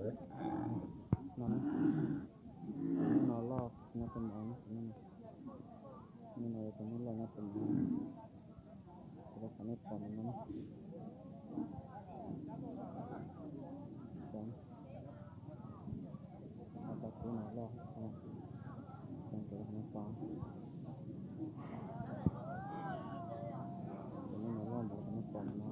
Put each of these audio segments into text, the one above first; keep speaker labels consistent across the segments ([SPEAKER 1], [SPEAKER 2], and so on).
[SPEAKER 1] đấy
[SPEAKER 2] nó lo nó tầm ống nên là tầm là nó tầm cái phần này còn nó còn nó tập cái nó lo còn cái nó còn cái nó lo một nó còn nó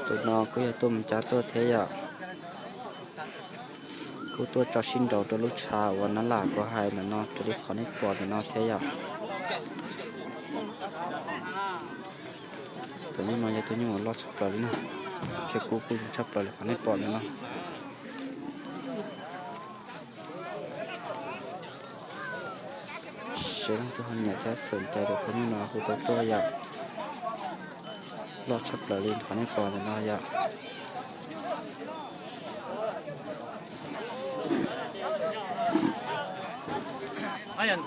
[SPEAKER 2] tụi nó cứ tụi mình trả tôi thế à cứ tôi cho xin đầu tôi lúc chào và nó là có hai là nó cho đi khỏi nét bò thì nó thế à tụi nó nói tôi nhưng mà lo sắp rồi nữa cái cú sắp rồi là khỏi nét bò nữa sẽ làm tôi hơn nhà cha sườn chạy được có như nào của tôi à lo sắp rồi lên khỏi nét bò thì nó à
[SPEAKER 3] ai nhận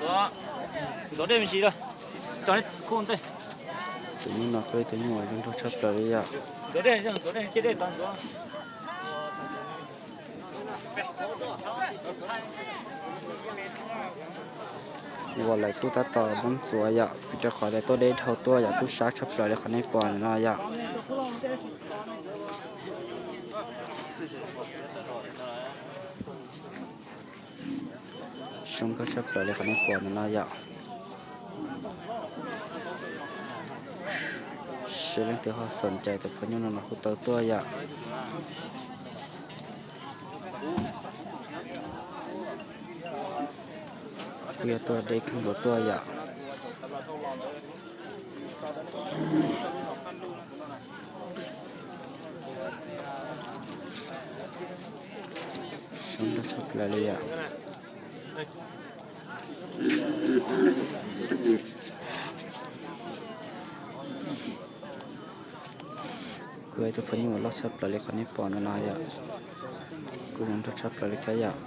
[SPEAKER 3] 左这边去了，找你空对。
[SPEAKER 2] tụi nó cười tụi nó trong tôi sắp rồi à
[SPEAKER 3] 左这这这当左。
[SPEAKER 2] ว่าอะไรตู้ตาต่อบ้างสวยอ่ะจะขอได้ตัวเด็ดเท่าตัวอยากตู้ชักชับเลยเลยคนให้ปอนนะอยากชงก็ชับเลยคนให้ปอนนะอยากเชื่อเรื่องที่เขาสนใจแต่พยุนนะเขาตัวอยากเรียตัวเด็กขึ้นตัวอยากชมดูชับเลยอ่ะกูไอ้ตัวพยุนล็อกชับเลยคนนี้ปอนนะอยากกูยังชับเลยแค่อยาก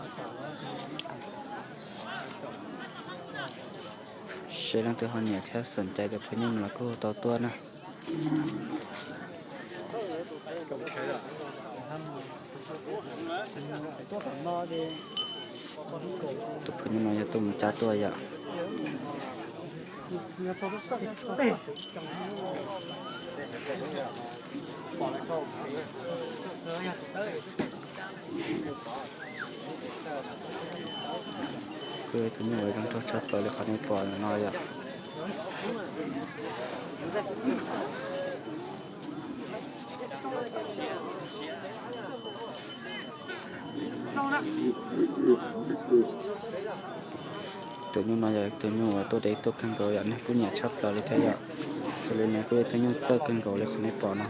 [SPEAKER 2] เชื่อเรื่องที่เขาเนี่ยแค่สนใจแต่เพื่อนยังแล้วก็ตัวนะตัวเพื่อนยังมาจะตุ่มจ้าตัวอยากคือถึงหน่วยต้องชัดๆเลยเขาในปอดน้อยอ่ะช ตัวนู้นน้อยตัวนู้นตัวเด็กตัวขังเขาอย่างนี้กูเนี่ยชอบเราเลยแท้ยาสเลยเนี่ยกูตัวนู้นเจอขังเขาเลยคนนี้ปอนะ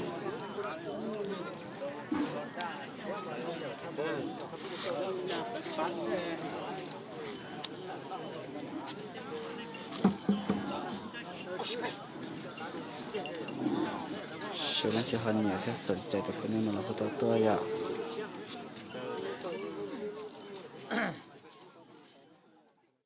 [SPEAKER 2] เชื่อว่าจะหันเนี่ยถ้าสนใจตัวคนนี้มันเราก็ตัวอยาก